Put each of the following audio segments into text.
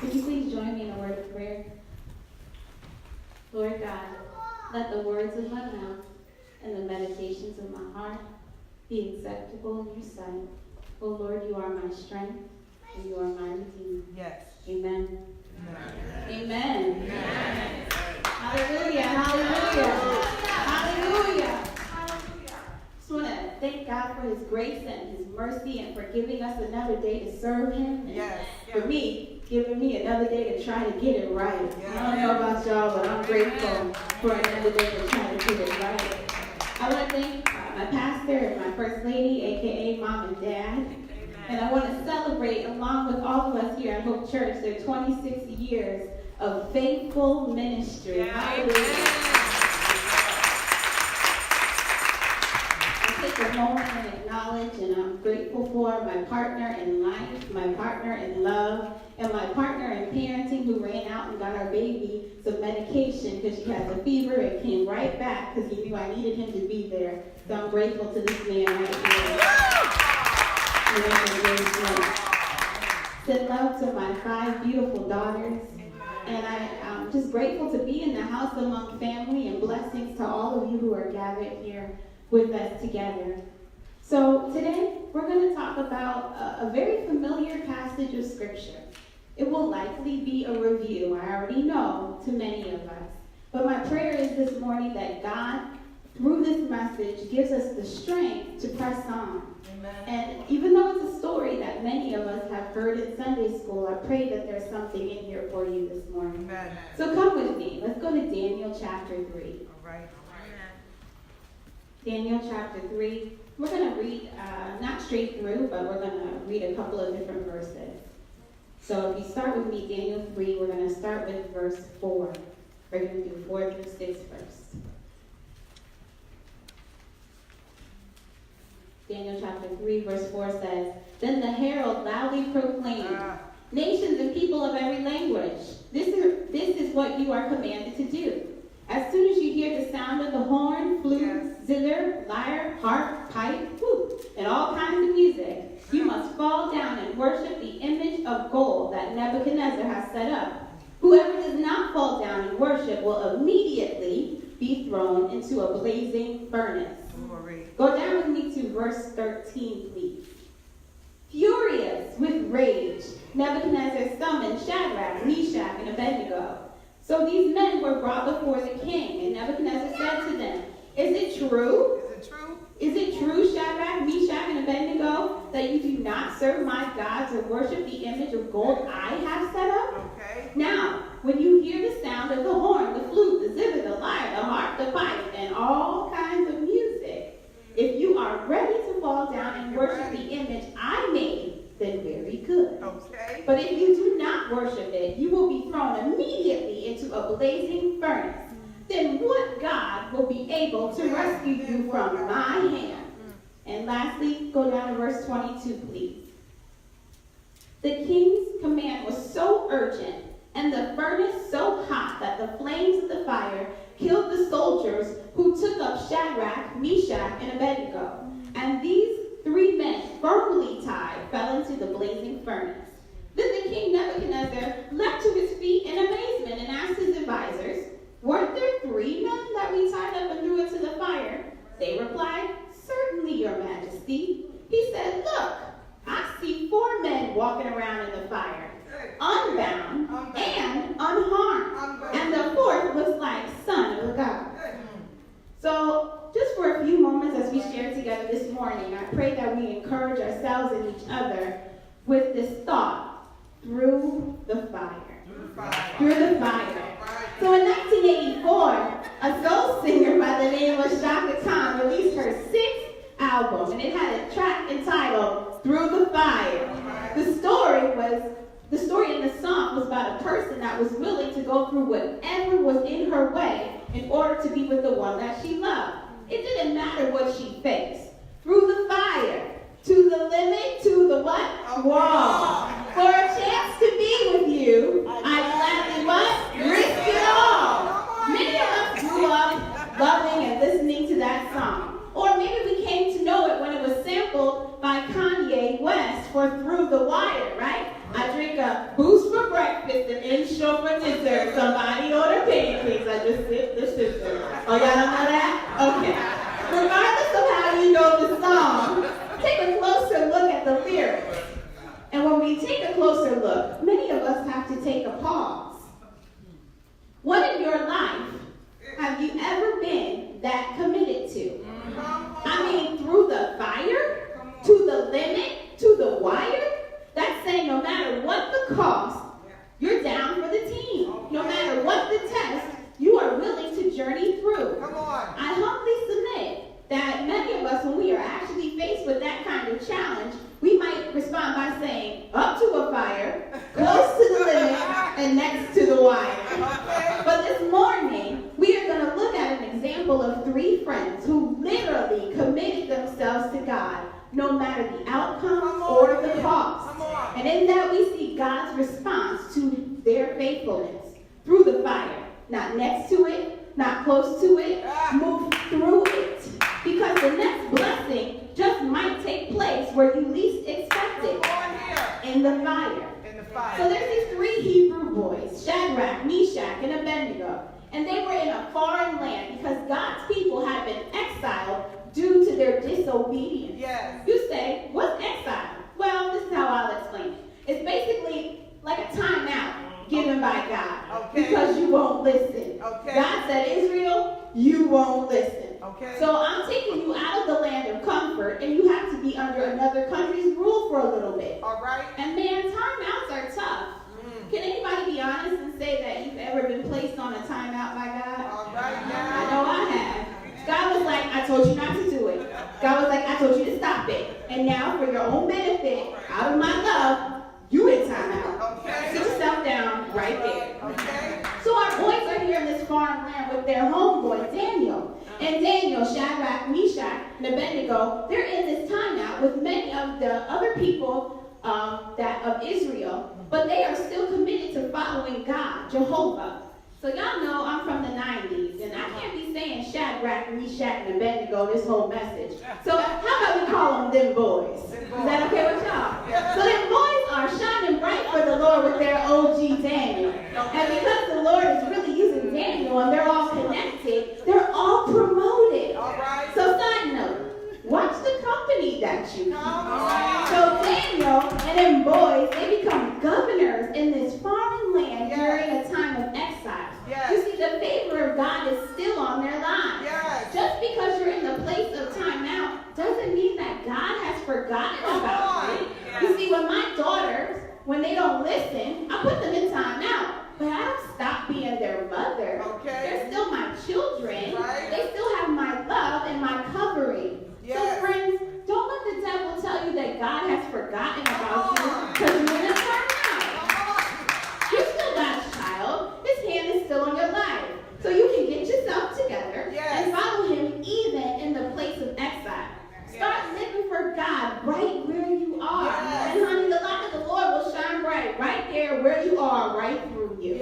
Would you please join me in a word of prayer? Lord God, let the words of my mouth and the meditations of my heart be acceptable in your sight. Oh Lord, you are my strength and you are my redeemer. Yes. Amen. Amen. Amen. Amen. Hallelujah. Hallelujah. Hallelujah. Just want to thank God for his grace and his mercy and for giving us another day to serve him. Yes. For me, giving me another day to try to get it right. Yes. I don't know about y'all, but I'm grateful for another day to try to get it right. I want to thank my pastor and my first lady, a.k.a. mom and dad. And I want to celebrate, along with all of us here at Hope Church, their 26 years of faithful ministry. Hallelujah. I take a moment and acknowledge, and I'm grateful for my partner in life, my partner in love, and my partner in parenting who ran out and got our baby some medication because she has a fever and came right back because he knew I needed him to be there. So I'm grateful to this man right here. Send love to my 5 beautiful daughters. And I'm just grateful to be in the house among family, and blessings to all of you who are gathered here with us together. So today we're going to talk about a very familiar passage of Scripture. It will likely be a review, I already know, to many of us. But my prayer is this morning that God, through this message, gives us the strength to press on. Amen. And even though it's a story that many of us have heard in Sunday school, I pray that there's something in here for you this morning. Amen. So come with me. Let's go to Daniel chapter 3. All right. Daniel chapter 3. We're going to read, not straight through, but we're going to read a couple of different verses. So if you start with me, Daniel 3, we're going to start with verse 4. We're going to do 4 through 6 first. Daniel chapter 3, verse 4 says, Then the herald loudly proclaimed, Nations and people of every language, this is what you are commanded to do. As soon as you hear the sound of the horn, flute, zither, lyre, harp, pipe, flute, and all kinds of music, you must fall down and worship the image of gold that Nebuchadnezzar has set up. Whoever does not fall down and worship will immediately be thrown into a blazing furnace. Go down with me to verse 13, please. Furious with rage, Nebuchadnezzar summoned Shadrach, Meshach, and Abednego. So these men were brought before the king, and Nebuchadnezzar said to them, Is it true? Is it true, Shadrach, Meshach, and Abednego, that you do not serve my gods or worship the image of gold I have set up? Okay. Now, when you hear the sound of the horn, the flute, the zither, the lyre, the harp, the pipe, and all kinds of music, if you are ready to fall down and worship the image I made, then very good. Okay. But if you do not worship it, you will be thrown immediately into a blazing furnace. Then what God will be able to rescue you from my hand? And lastly, go down to verse 22, please. The king's command was so urgent and the furnace so hot that the flames of the fire killed the soldiers who took up Shadrach, Meshach, and Abednego. And these 3 men, firmly tied, fell into the blazing furnace. Then the king Nebuchadnezzar leapt to his feet in amazement and asked his advisors, Weren't there 3 men that we tied up and threw into the fire? They replied, Certainly, your majesty. He said, Look, I see 4 men walking around in the fire, unbound and unharmed. And the 4th looks like son of a god. So, just for a few moments as we share together this morning, I pray that we encourage ourselves and each other with this thought, through the fire. Through the fire. So in 1984, a soul singer by the name of Shaka Khan released her 6th album, and it had a track entitled Through the Fire. The story in the song was about a person that was willing to go through whatever was in her way in order to be with the one that she loved. It didn't matter what she faced. Through the fire, to the limit, to the what? Wall. For a chance to be with you, I gladly what? Risk it all. Many of us grew up loving and listening to that song. Or maybe we came to know it when it was sampled by Kanye West for Through the Wire, right? I drink a Boost for breakfast this system. Oh, y'all don't know that? Okay. Regardless of how you know the song, take a closer look at the lyrics. And when we take a closer look, many of us have to take a pause. What in your life have you ever been that committed to? I mean, through the fire, to the limit, to the wire? That's saying no matter what the cost, you're down for the team. No matter what the test, you are willing to journey through. Come on. I humbly submit that many of us, when we are actually faced with that kind of challenge, we might respond by saying, up to a fire, close to the limit, and next to the wire. But this morning, we are going to look at an example of 3 friends who literally committed themselves to God, no matter the outcome or the cost. And in that, we see God's response to their faithfulness through the fire. Not next to it, not close to it, move through it. Because the next blessing just might take place where you least expect it, in the fire. So there's these 3 Hebrew boys, Shadrach, Meshach, and Abednego. And they were in a foreign land because God's people had been exiled due to their disobedience. Yes. You say, what's exile? Well, this is how I'll explain it. It's basically like a timeout given by God, because you won't listen. God said, Israel, you won't listen. So I'm taking you out of the land of comfort, and you have to be under another country's rule for a little bit. All right. And man, timeouts are tough. Can anybody be honest and say that you've ever been placed on a timeout by God? All right now. I know I have. God was like, I told you not to do it. God was like, I told you to stop it. And now, for your own benefit, out of my love, you in timeout. Sit yourself down right there. So our boys are here in this foreign land with their homeboy, Daniel. And Daniel, Shadrach, Meshach, and Abednego, they're in this timeout with many of the other people of Israel, but they are still committed to following God, Jehovah. So y'all know I'm from the 90s, and I can't be saying Shadrach, Meshach, and Abednego this whole message. So how about we call them boys? Is that okay with y'all? So them boys are shining bright for the Lord with their OG Daniel. And because the Lord is really using Daniel and they're all connected, they're all promoted. So side note, watch the company that you keep. So Daniel and them boys, they become governors in this foreign land during a time of exile. You see, the favor of God is still on their lives. Just because you're in the place of timeout doesn't mean that God has forgotten about you. You see, when my daughters, when they don't listen, I put them in timeout. But I don't stop being their mother. They're still my children. They still have my love and my covering. So friends, don't let the devil tell you that God has forgotten about you because you're in a timeout. You're still God's child. His hand is still on your life. So you can get yourself together and follow him even in the place of exile. Start living for God right where you are. And honey, the light of the Lord will shine bright right there where you are, right through you.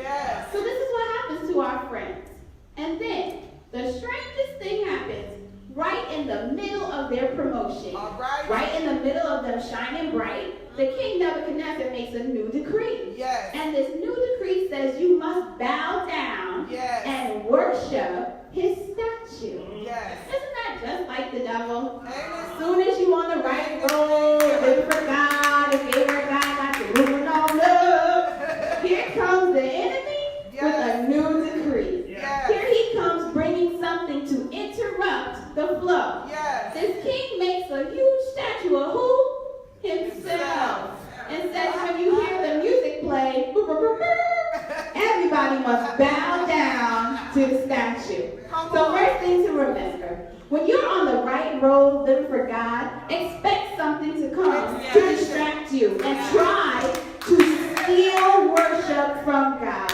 So this is what happens to our friends. And then the strangest thing happens right in the middle of their promotion. Right in the middle of them shining bright, the king Nebuchadnezzar makes a new decree. And this new decree says you must bow down and worship his statue. Isn't that just like the devil? As soon as you on the right road, living for God, and favorite God, got you moving on up, here comes the enemy with a new decree. Here he comes bringing something to interrupt the flow. This king makes a huge statue of who? Himself. And says when you hear the music play, everybody must bow down to the statue. So first thing to remember, when you're on the right road living for God, expect something to come to distract you and try to steal worship from God.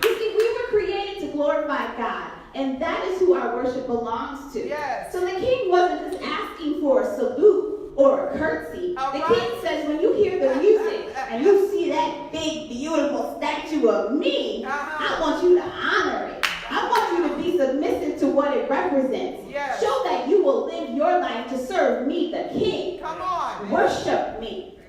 You see, we were created to glorify God, and that is who our worship belongs to. So the king wasn't just asking for a salute or a curtsy. The king says, when you hear the music and you see that big, beautiful statue of me, I want you to honor it. I want you to be submissive to what it represents. Show that you will live your life to serve me, the king. Worship me.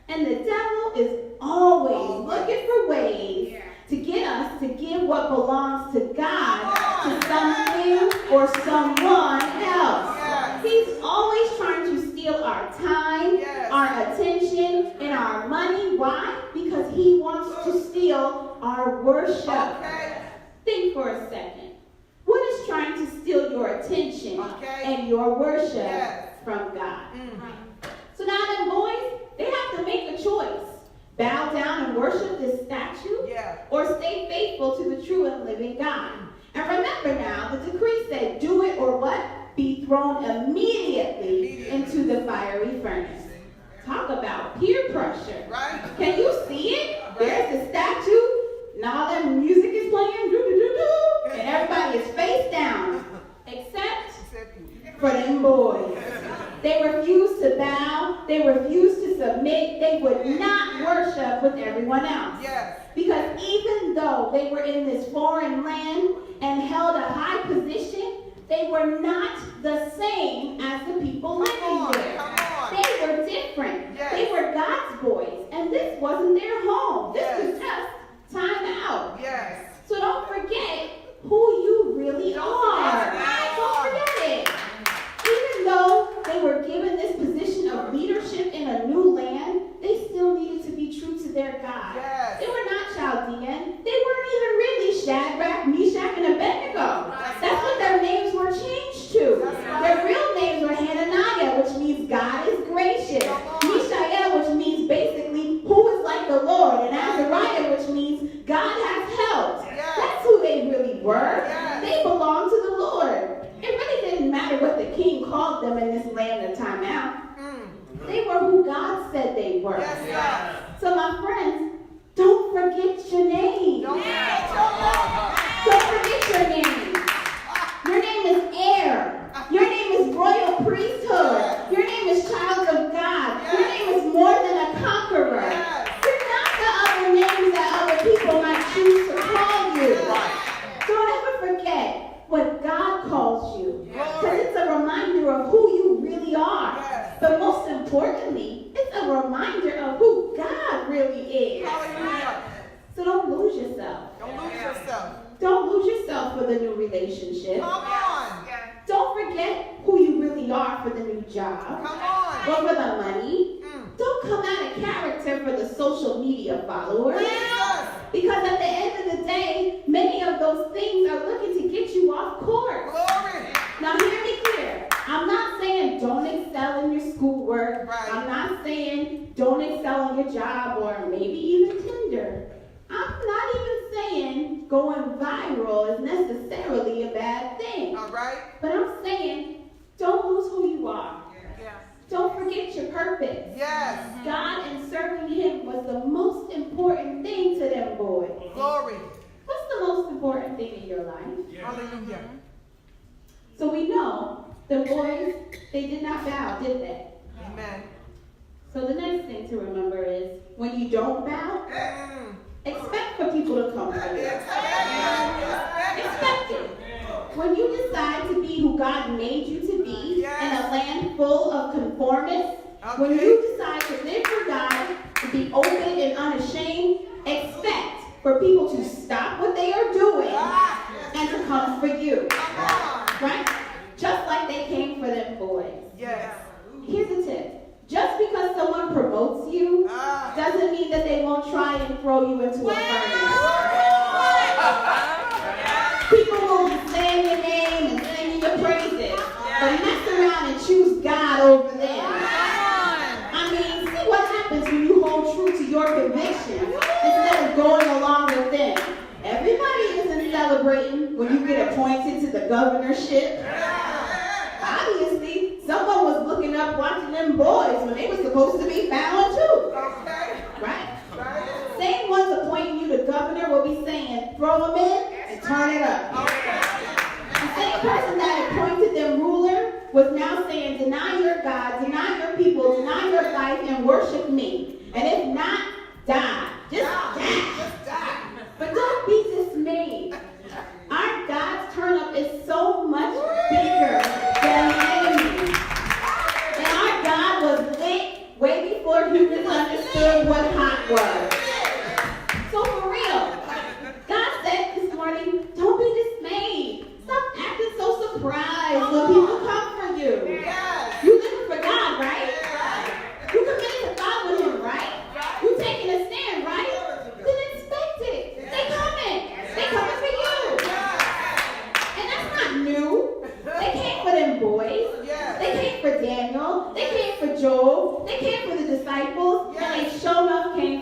And the devil is always looking for ways to get us to give what belongs to God to something or someone else. He's always trying to steal our time, our attention, and our money. Why? Because he wants to steal our worship. Think for a second. What is trying to steal your attention and your worship from God? So now them boys, they have to make a choice. Bow down and worship this statue, or stay faithful to the true and living God. And remember now, the decree said, do it or what? Be thrown immediately into the fiery furnace. Talk about peer pressure. Can you see it? There's the statue, and all that music is playing, and everybody is face down, except for them boys. They refused to bow. They refused to submit. They would not worship with everyone else. Because even though they were in this foreign land and held a high position, they were not the same as the people living there. They were different. They were God's boys. And this wasn't their home. This was just time out. So don't forget who you really are. Don't forget it. Even though they were given this position of leadership in a new land, they still needed to be true to their God. They were not Chaldean. They weren't even really Shadrach, Meshach, and Abednego. That's what their names were changed to. Their real names were Hananiah, which means God is gracious. Mishael, which means basically who is like the Lord. And Azariah, which means God has helped. That's who they really were. They belonged to the Lord. It really didn't matter what the king called them in this land of time out. They were who God said they were. So my friends, don't forget your name. Don't forget your name. Your name is heir. Your name is royal priesthood. Your name is child of God. Your name is more than a conqueror. You're not the other names that other people might choose to call you. Don't ever forget what God calls you. Because it's a reminder of who you really are. But most importantly, it's a reminder of who God really is. So don't lose yourself. Don't lose yourself for the new relationship. Don't forget who you really are for the new job. Or for the money. Don't come out of character for the social media followers. Because at the end of the day, many of those things are looking to get you off course. Now hear me clear. I'm not saying don't excel in your schoolwork. I'm not saying don't excel in your job or maybe even Tinder. I'm not even saying going viral is necessarily a bad thing. But I'm saying don't lose who you are. Don't forget your purpose. God and serving him was the most important thing to them boys. What's the most important thing in your life? So we know the boys, they did not bow, did they? So the next thing to remember is when you don't bow, expect for people to come for you. Expect it. When you decide to be who God made you to be in a land full of conformists, when you decide to live for God, to be open and unashamed, expect for people to stop what they are doing and to come for you. Right? Just like they came for them boys. Here's a tip. Just because someone promotes you doesn't mean that they won't try and throw you into a furnace. People will be saying your name and singing your praises, but mess around and choose God over them. I mean, see what happens when you hold true to your convictions instead of going along with them. Everybody isn't celebrating when you get appointed to the governorship. Obviously, someone was looking up watching them boys when they were supposed to be found too. Right? Same ones appointing you to governor will be saying, throw them in and turn it up. The same person that appointed them ruler was now saying, deny your God, deny your people, deny your life, and worship me. And if not, die. Just die. But don't be dismayed. Our God's turn up is so much bigger than the enemy. And our God was lit way before humans understood what hot was. So for real,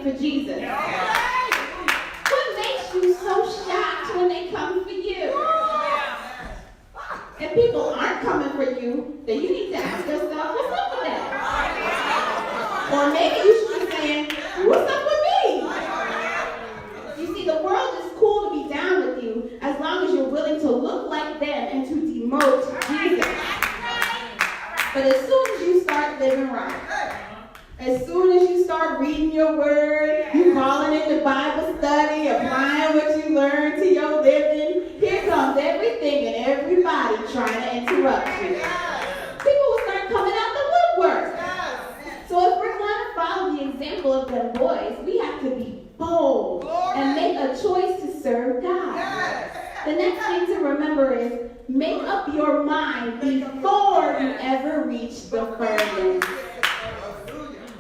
for Jesus? What makes you so shocked when they come for you? If people aren't coming for you, then you need to ask yourself, what's up with that? Or maybe you should be saying, what's up with me? You see, the world is cool to be down with you as long as you're willing to look like them and to demote Jesus. But as soon as you start living right, as soon as you start reading your word, you calling it the Bible study, applying what you learned to your living, here comes everything and everybody trying to interrupt you. People will start coming out the woodwork. So if we're going to follow the example of them boys, we have to be bold and make a choice to serve God. The next thing to remember is make up your mind before you ever reach the furnace.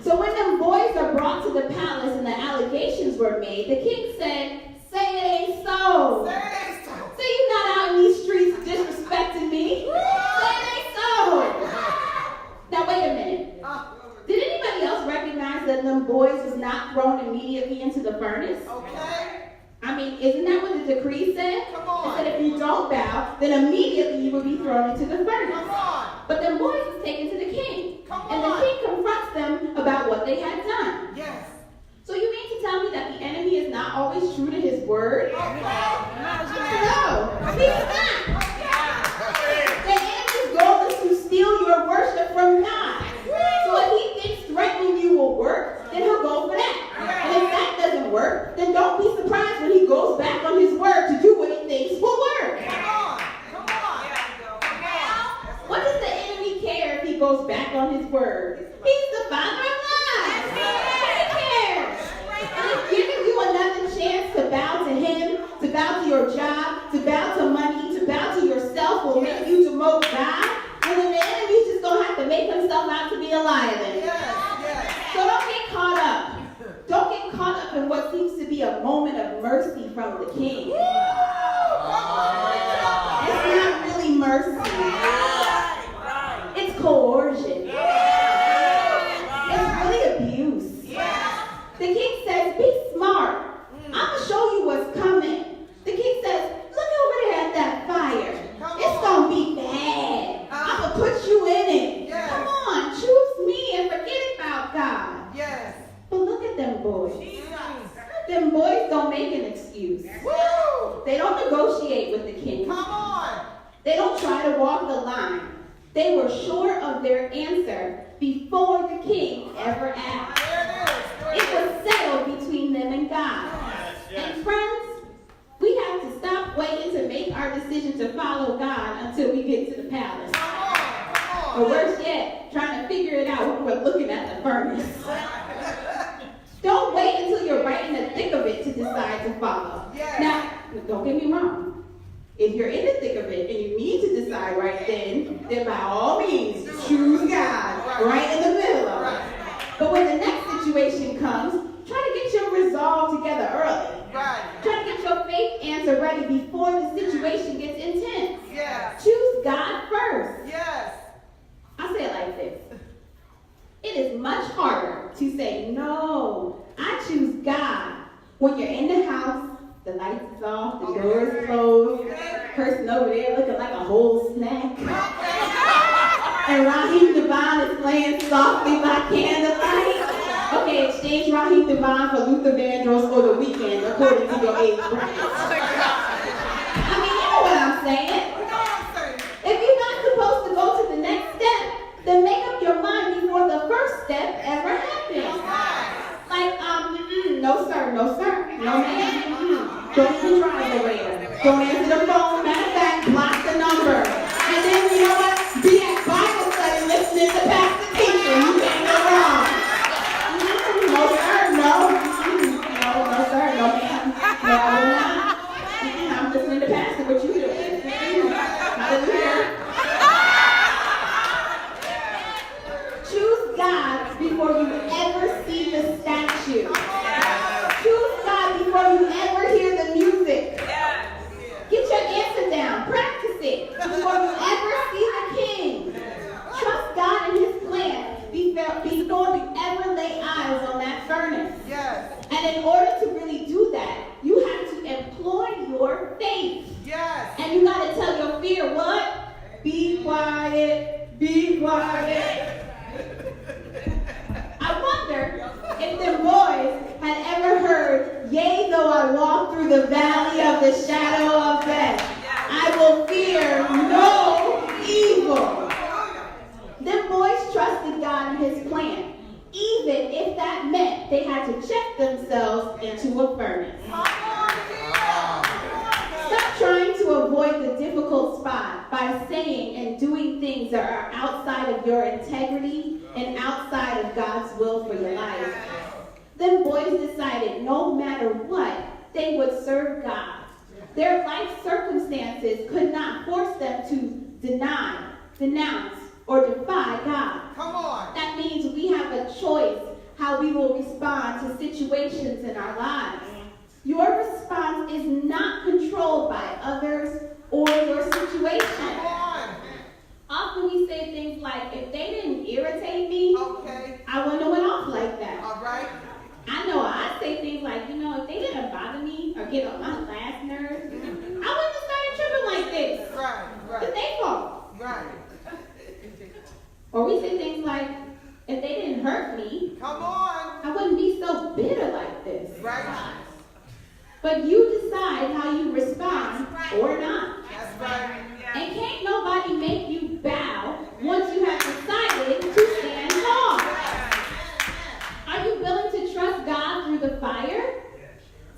So when them boys are brought to the palace and the allegations were made, the king said, say it ain't so. Say you're not out in these streets disrespecting me. Say it ain't so. Now wait a minute. Did anybody else recognize that them boys was not thrown immediately into the furnace? I mean, isn't that what the decree said? It said if you don't bow, then immediately you will be thrown into the furnace. But them boys was taken to the king. And the king confronts them about what they had done. So you mean to tell me that the enemy is not always true to his word? No, he's not. The enemy's goal is to steal your worship from God. So if he thinks threatening you will work, then he'll go for that. And if that doesn't work, then don't be surprised when he goes back on his word to do what he thinks will work. What does the enemy care if he goes back on his word? He's the father of lies. What he cares? And if giving you another chance to bow to him, to bow to your job, to bow to money, to bow to yourself will make you demote God, and then the enemy's just going to have to make himself out to be a liar then. So don't get caught up. Don't get caught up in what seems to be a moment of mercy from the king. It's not really mercy. It's coercion. It's really abuse. The king says, be smart. I'm going to show you what's coming. The king says, look over there at that fire. It's going to be bad. I'm going to put you in it. Come on, choose me and forget about God. But look at them boys. Them boys don't make an excuse. They don't negotiate with the king. They don't try to walk the line. They were sure of their answer before the king ever asked. It was settled between them and God. And friends, we have to stop waiting to make our decision to follow God until we get to the palace. Or worse yet, trying to figure it out when we're looking at the furnace. Don't wait until you're right in the thick of it to decide to follow. Now, don't get me wrong. If you're in the thick of it and you need to decide right then by all means, choose God right in the middle of it. But when the next situation comes, try to get your resolve together early. Try to get your faith answer ready before the situation gets intense. Choose God first. I say it like this. It is much harder to say, no, I choose God, when you're in the house, the lights is off, the door is closed, person over there looking like a whole snack, and Raheem Devine is playing softly by candlelight. Okay, exchange Raheem Devine for Luther Vandross or The Weeknd, according to your age bracket. I mean, you know what I'm saying. If you're not supposed to go to the next step, then make up your mind before the first step ever happens. Like, no sir, no ma'am, don't even try the waiter. Don't answer the phone, matter of fact, block the number. And then, you know what, be at Bible study listening to Pastor Teacher, you can't go wrong. No sir, no. No sir, no ma'am. No, I'm listening to Pastor, what you doing? Hallelujah. Choose God before you ever see the statue. Choose God before you ever hear the music. Get your Yes. And in order to really do that, you have to employ your faith. Yes. And you got to tell your fear what? Be quiet. Be quiet. I wonder if them boys had ever heard, yea, though I walk through the valley of the shadow of death, I will fear no evil. Them boys trusted God and his plan, even if that meant they had to check themselves into a furnace. Stop trying to avoid the difficult spot by saying and doing things that are outside of your integrity and outside of God's will for your life. Them boys decided no matter what, they would serve God. Their life circumstances could not force them to deny, denounce, or defy God. Come on. That means we have a choice how we will respond to situations in our lives. Your response is not controlled by others or your situation. Come on. Often we say things like, if they didn't irritate me, Okay. I wouldn't have went off like that. All right. I know I say things like, if they didn't bother me or get on my last nerves, I wouldn't have started tripping like this. Right. It's Right. their fault. Right. Or we say things like, if they didn't hurt me, Come on. I wouldn't be so bitter like this. Right. But you decide how you respond or not. That's right. And can't nobody make you bow once you have decided to stand tall. Are you willing to trust God through the fire?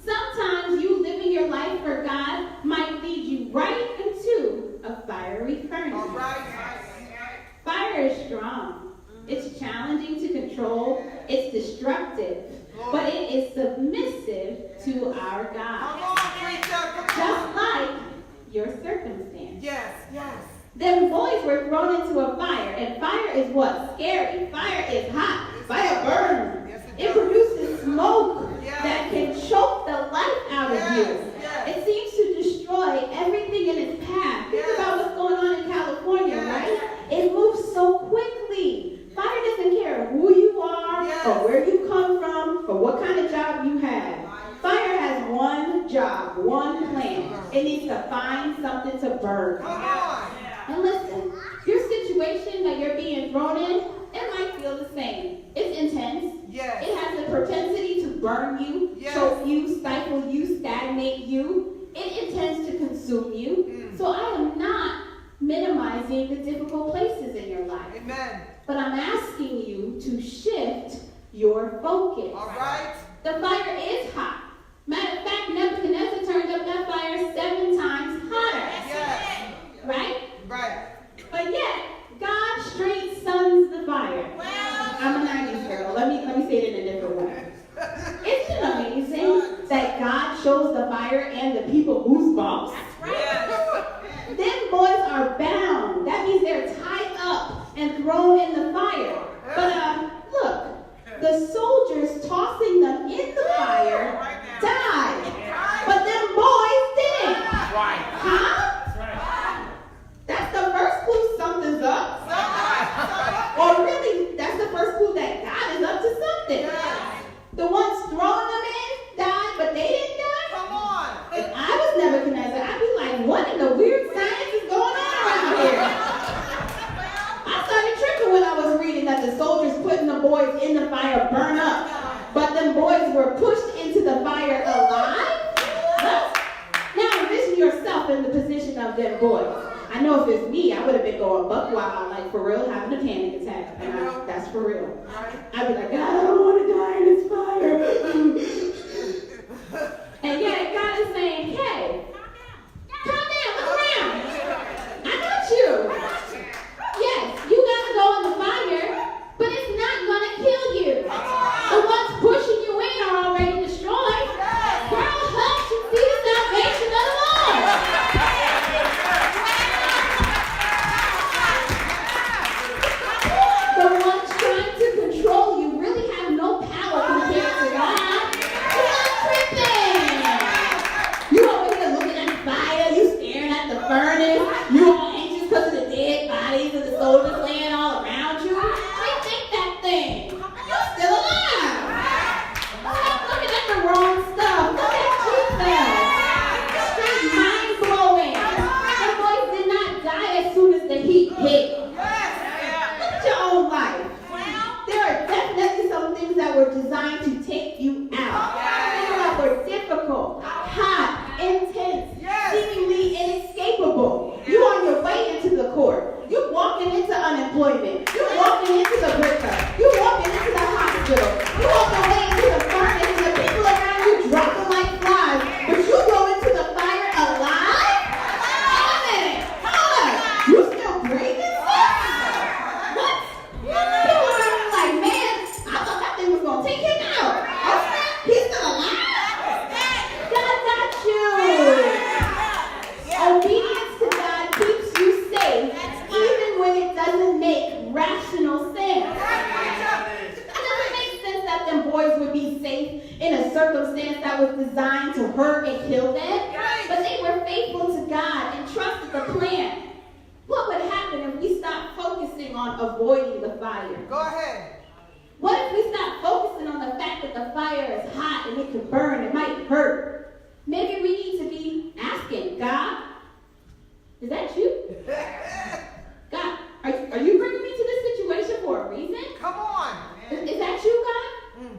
Sometimes you living your life for God might lead you right into a fiery All furnace. right. Fire is strong. It's challenging to control. It's destructive. But it is submissive to our Come God. on, preacher. Come Just on. like your circumstance. Yes. Yes. Them boys were thrown into a fire. And fire is what? Scary. Fire is hot. Fire burns. Yes, It does. produces smoke Yes. that can choke the life out of Yes, you. yes. It seems to destroy everything in its path. Think Yes. about what's going on in California, Yes. right? It moves so quickly. Fire doesn't care who you are Yes. or where you come from or what kind of job you have. Fire has one job, one plan. It needs to find something to burn. Come on. And listen, your situation that you're being thrown in, it might feel the same. It's intense. Yes. It has the propensity to burn you, Yes. choke you, stifle you, stagnate you. It intends to consume you. So I am not minimizing the difficult places in your life. Amen. But I'm asking you to shift your focus. All right. The fire is hot. Matter of fact, Nebuchadnezzar turned up that fire 7 times hotter. Yes. Right? Right. But yet, God straight suns the fire. I'm a 90s girl. Let me say it in a different way. Isn't it amazing that God shows the fire and the people goosebumps? Them boys are bound. That means they're tied up and thrown in the fire. But look, the soldiers tossing them in the fire died. But them boys didn't. Huh? That's the first clue something's up. Or really, that's the first clue that God is up to something. The ones throwing them in died, but they didn't die. Come on. If I was Nebuchadnezzar, I'd be like, what in the weird science is going on around here? I started tripping when I was reading that the soldiers putting the boys in the fire burn up. But them boys were pushed into the fire alive? Huh? Now envision yourself in the position of them boys. I know if it's me, I would have been going buck wild, like for real, having a panic attack. And that's for real. I'd be like, God, I don't want to die in this fire. And yet God is saying, hey, calm down, look around. I got you. Yes, you got to go in the fire, but it's not going to kill you. The ones pushing you in are already destroyed. Girl, hush and see the salvation of the Lord. The ones trying to control you really have no power in a circumstance that was designed to hurt and kill them. But they were faithful to God and trusted the plan. What would happen if we stopped focusing on avoiding the fire? Go ahead. What if we stopped focusing on the fact that the fire is hot and it can burn, it might hurt? Maybe we need to be asking, God, is that you? God, are you bringing me to this situation for a reason? Come on. Is that you, God?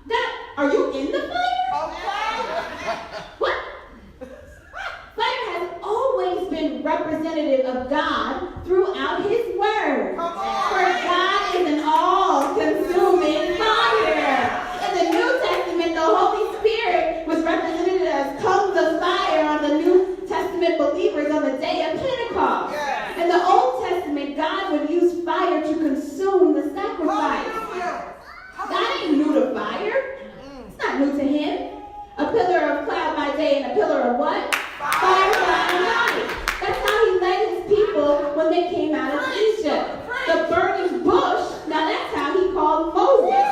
God, are you in the fire? Okay. What? Fire has always been representative of God throughout His Word. Come on. For God is an all-consuming fire. In the New Testament, the Holy Spirit was represented as tongues of fire on the New Testament believers on the day of Pentecost. Yes. In the Old Testament, God would use fire to consume the sacrifice. Hallelujah. God ain't new to fire. It's not new to Him. A pillar of cloud by day and a pillar of what? Fire by night. That's how He led His people when they came out of Egypt. The burning bush, now that's how He called Moses.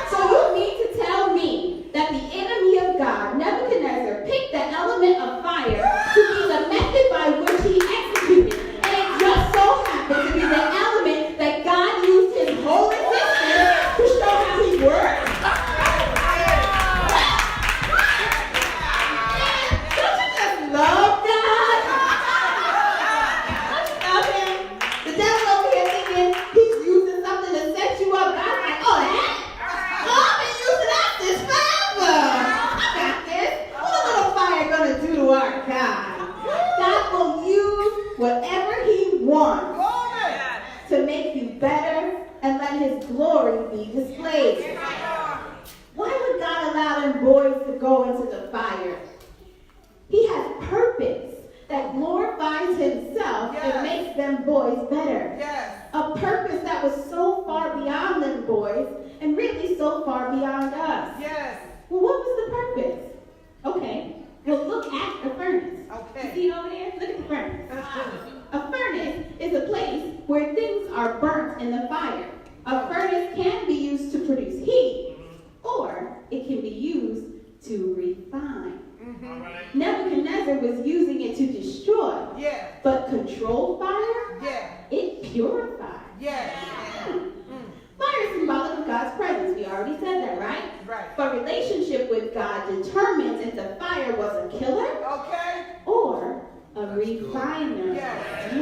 So you mean to tell me that the enemy of God, Nebuchadnezzar, picked the element of fire to be the method by which he executed. And it just so happened to be the element that God used His whole existence to show how He works? Don't you just love God? Don't you love Him? The devil over here thinking he's using something to set you up. God's like, oh, that? Oh, I've been using that this forever. I got this. What a little fire gonna do to our God? God will use whatever He wants Glory. to make you better and let His glory be displayed. Why would God allow them boys to go into the fire? He has purpose that glorifies Himself Yes. and makes them boys better. Yes. A purpose that was so far beyond them boys and really so far beyond us. Yes. Well, what was the purpose? Okay, well, look at the furnace. You Okay. see it over there? Look at the furnace. A furnace is a place where things are burnt in the fire. A furnace can be used to produce heat, or it can be used to refine. Nebuchadnezzar was using it to destroy, Yeah. but controlled fire, Yeah. it purifies. Yeah. Fire is symbolic of God's presence. We already said that, right? Right. But relationship with God determines if the fire was a killer Okay. or a refiner. Yes.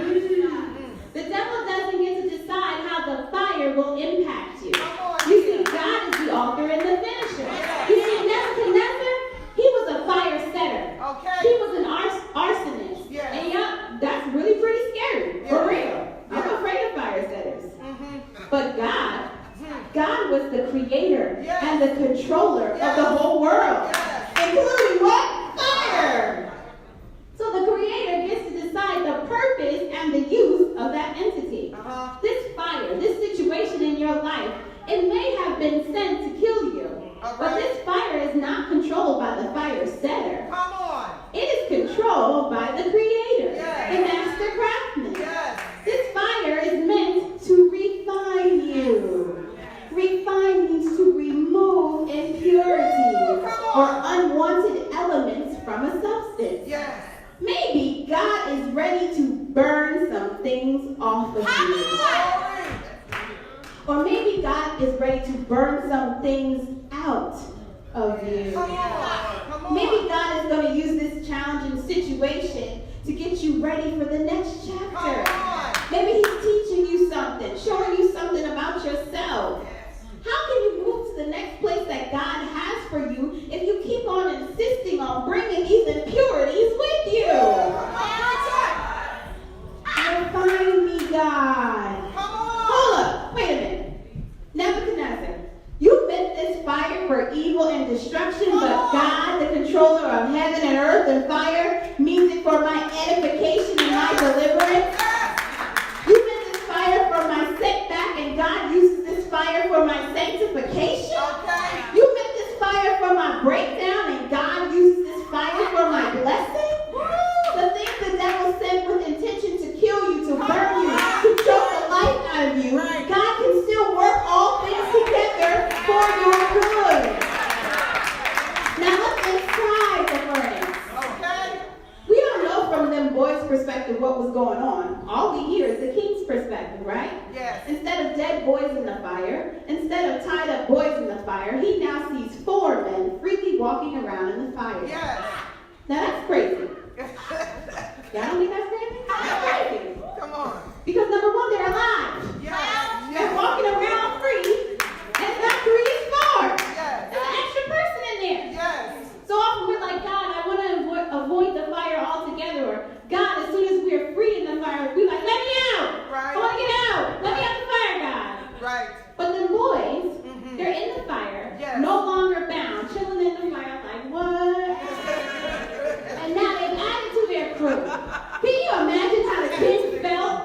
The devil doesn't get to decide how the fire will impact you. Come on. You see, God is the author and the finisher. You see, Nebuchadnezzar, he was a fire setter. He Okay. was an arsonist. Yeah. And yeah, that's really pretty scary. For Yeah. real. I'm Yeah. afraid of fire setters. Mm-hmm. But God was the creator Yes. and the controller Yes. of the whole world. Yes. Including what? Fire. So the creator gets to decide the purpose and the use of that entity. Uh-huh. This fire, this situation in your life, it may have been sent to kill you. All But right. this fire is not controlled by the fire setter. Come on. It is controlled by the creator, Yes. the master craftsman. Yes. This fire is meant to refine you. Refine means to remove impurities or unwanted elements from a substance. Yes. Maybe God is ready to burn some things off of you. Glory. Or maybe God is ready to burn some things out of you. Come on. Come on. Maybe God is going to use this challenging situation to get you ready for the next chapter. Come on. Maybe He's teaching you something, showing you something about yourself. How can you move to the next place that God has for you if you keep on insisting on bringing these impurities with you? Refine me, God. Come on. Hold up, wait a minute. Nebuchadnezzar, you meant this fire for evil and destruction, but God, the controller of heaven and earth and fire, means it for my edification and my deliverance. You meant this fire for my setback, and God uses this fire for my sanctification. Okay. You meant this fire for my breakdown, and God uses this fire for my blessing. The things the devil sent with intention to kill you, to burn you, to choke the life out of you, God can still work all things together for your good. fire, instead of tied up boys in the fire, he now sees 4 men freely walking around in the fire. Yes. Now that's crazy. Y'all don't think that's crazy? That's crazy. Come on. Because number 1, they're alive. Yes. They're walking around free, and Valkyrie is 4. Yes. There's an extra person in there. Yes. So often we're like, God, I want to avoid the fire altogether. Or, God, as soon as we're free in the fire, we're like, let me out. Right. I want to get out. Let me out the fire, God. Right. But the boys, they're in the fire, Yes. no longer bound, chilling in the fire like, what? And now they've added to their crew. Can you imagine how the king felt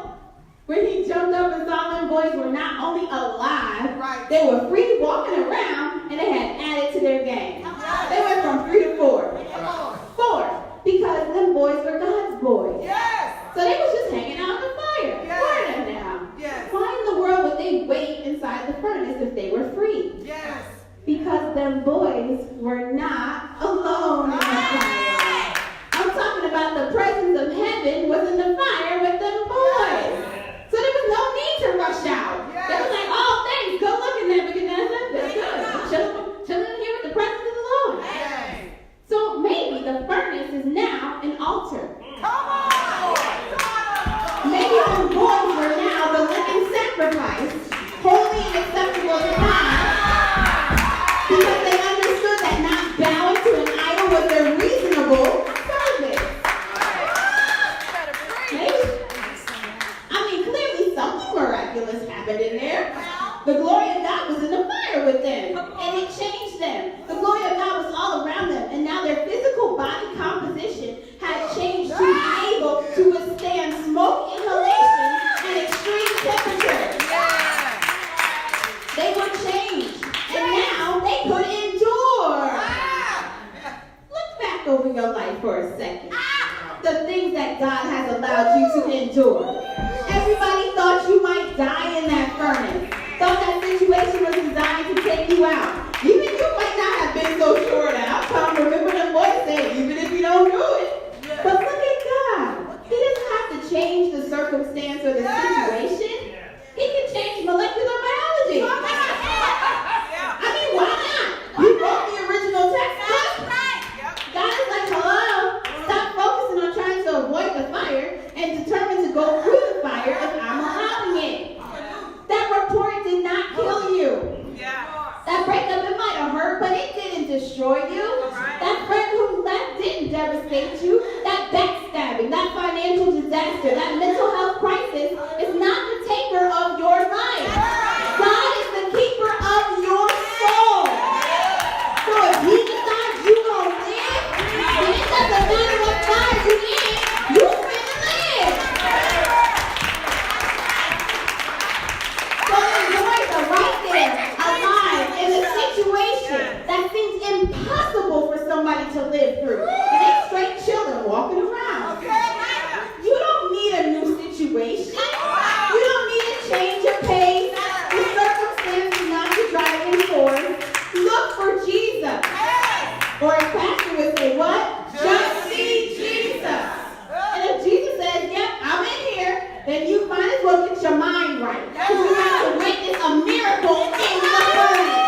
when he jumped up and saw them boys were not only alive, Right. they were free walking around, and they had added to their gang. They went from 3 to 4. Come on. 4, because them boys were God's boys. Yes. So they was just hanging out in the fire. Yes. Why them now? Yes. Why in the world would they wait inside the furnace if they were free? Yes. Because them boys were not alone in the fire. I'm talking about the presence of heaven was in the fire with them boys. So there was no need to rush out. Yes. They was like, oh, thanks, go look in there because that's good. Chilling here with the presence of the Lord. Yes. So maybe the furnace is now an altar. Come on. Maybe the boys were now the living sacrifice, holy and acceptable to God, because they understood that not bowing to an idol was their reasonable service. Maybe. I mean, clearly something miraculous happened in there. The glory of God was in the fire with them, and it changed them. The glory of God was all around them, and now their physical body composition had changed to be able to withstand smoke inhalation and extreme temperatures. They were changed, and now they could endure. Look back over your life for a second. The things that God has allowed you to endure. Everybody thought you might die in that furnace. Thought that situation was designed to take you out. Even you might not have been so sure of the outcome. Remember the voice saying, even if you don't do it. But look at God. He doesn't have to change the circumstance or the situation. He can change molecular biology. I mean, why not? You wrote the original textbook. God is like, hello, stop focusing on trying to avoid the fire and determined to go through the fire if I'm allowing it. That report did not kill you. That breakup, it might have hurt, but it didn't destroy you. That friend who left didn't devastate you. That backstabbing, that financial disaster, that mental health crisis is not the taker of your life. God is the keeper of your soul. So if he decides you gonna live, then it doesn't matter what fire you in, you're gonna live. So the boys are right there, alive, in a situation that seems impossible for somebody to live through. And they straight children walking around. You don't need a new situation. You don't need to change your pace. The circumstances not to drive you forward. Look for Jesus. Or a pastor would say, what? Just see Jesus. And if Jesus says, yep, I'm in here, then you might as well get your mind right. Because you have to witness a miracle in the furnace.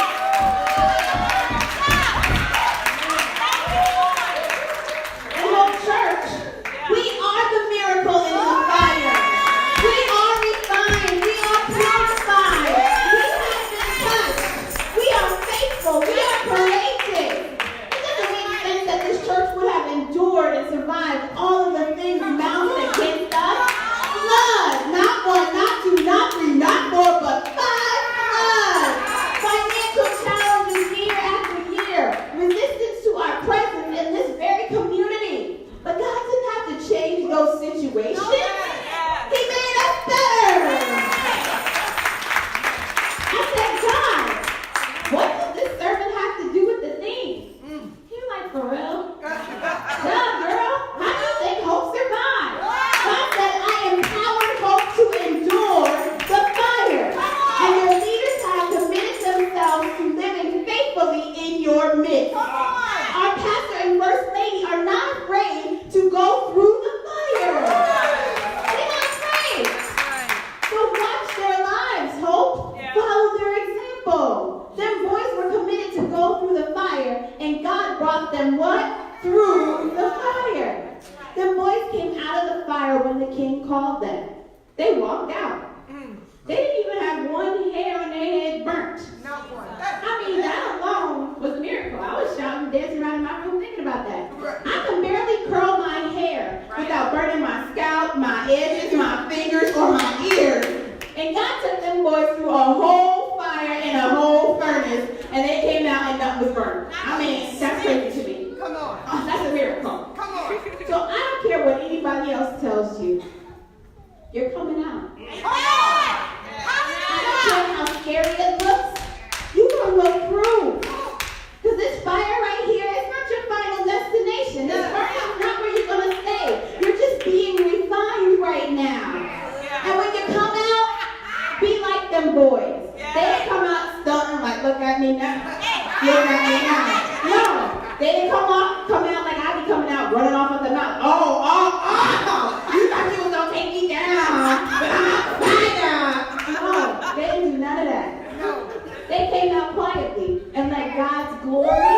The whole church, we are the miracle in the fire. We are refined. We are purified. We have been touched. We are faithful. We are courageous. It doesn't make sense that this church would have endured and survived all of the things mounted against us. Flood, not 1, not 2, not 3, not 4, but 5 floods. Financial challenges year after year. Resistance to our presence in this very community. But God didn't have to change those situations. He made us better. I said, God, what does this servant have to do with the theme? You're like, for real? Duh, girl. How do you think hope survived? God said, I empowered hope to endure the fire. And your leaders have committed themselves to living faithfully in your midst. Our pastor and first lady are not afraid to go through the fire. They're not afraid. So watch their lives, Hope. Follow their brought them what? Through the fire. The boys came out of the fire when the king called them. They walked out. They didn't even have one hair on their head burnt. I mean, that alone was a miracle. I was shouting, dancing around in my room thinking about that. I can barely curl my hair without burning my scalp, my edges, my fingers, or my ears. And God took them boys through a whole fire and a whole furnace, and they came out and nothing was burnt. I mean, that's crazy to me. Come on. Oh, that's a miracle. Come on. So I don't care what anybody else tells you. You're coming out. I don't care how scary it looks. You're going to go through. Because this fire right here is not your final destination. This fire is not where you're going to stay. You're just being refined right now. And when you come out, be like them boys. They didn't come out stunting like, look at me now. Look at me now. No. They didn't come out like I be coming out running off at the mouth. Oh. You thought you was going to take me down. But I'm on fire. No. They didn't do none of that. They came out quietly and let God's glory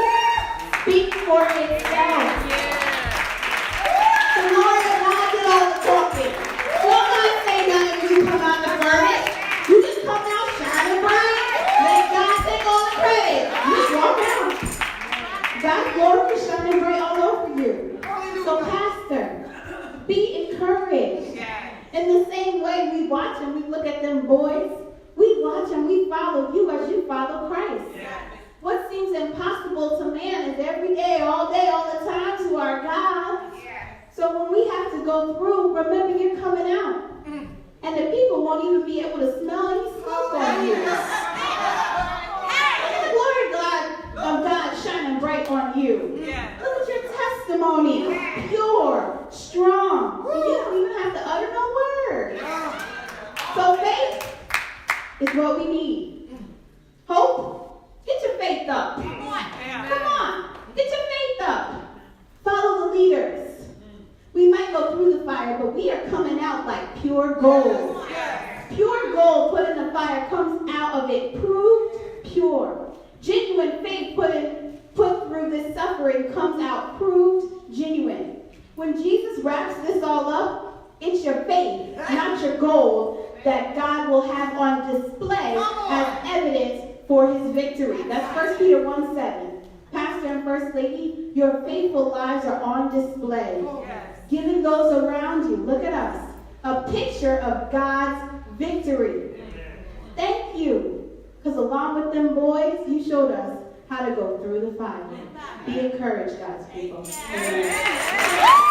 speak for itself. The Lord of God did all the talking. Don't not say nothing when you come out the furnace. You just come out shining bright. Let God take all the credit. You just walk out. God's glory is shining bright all over you. So, Pastor, be encouraged. In the same way we watch and we look at them boys, we watch and we follow you as you follow Christ. What seems impossible to man is every day, all the time to our God. So when we have to go through, remember you're coming out. And the people won't even be able to smell any smoke on you. The glory of God shining bright on you. Look at your testimony. Pure, strong. And you don't even have to utter no word. So faith is what we need. Hope, get your faith up. Come on, get your faith up. Follow the leaders. We might go through the fire, but we are coming out like pure gold. Pure gold put in the fire comes out of it proved pure. Genuine faith put through this suffering comes out proved genuine. When Jesus wraps this all up, it's your faith, not your gold, that God will have on display as evidence for his victory. That's 1 Peter 1:7. Pastor and First Lady, your faithful lives are on display. Giving those around you, look at us, a picture of God's victory. Thank you, because along with them boys, you showed us how to go through the fire. Be encouraged, God's people. Amen.